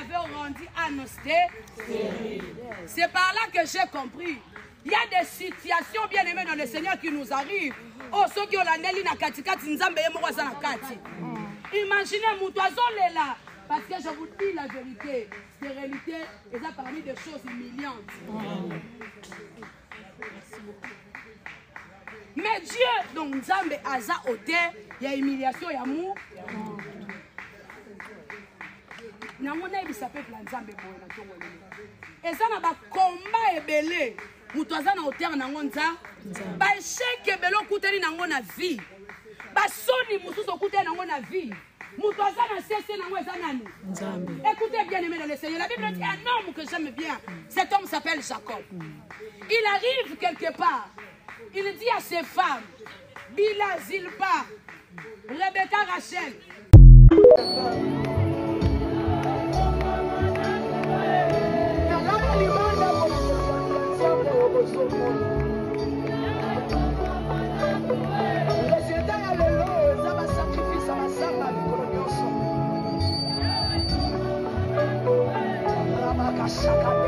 avait rendu Anne stérile. C'est par là que j'ai compris. Il y a des situations bien aimées dans le Seigneur qui nous arrivent. Oh, ceux qui ont la Nelly na katikati nzambe yemo za na kati. Imaginez mon oiseau là. Parce que je vous dis la vérité. Stérilité est parmi des choses humiliantes. Mais Dieu, donc Nzambe aza ote, il y a humiliation, il y a amour. Namona ebisa peuple Nzambe boye na tongo lelo. Eza na ba combat ebele. Mutu aza na hauteur nango Nzambe. Ba échec ebele okuteli nango na vie. Ba soni mususu okuteli nango na vie. Mutu aza na cesse nango eza nani? Nzambe. Écoutez bien aimé dans le Seigneur. La Bible dit un homme que j'aime bien. Cet homme s'appelle Jacob. Il arrive quelque part. Il dit à ses femmes, Bila, Zilpa, Rebecca, Rachel. Shaka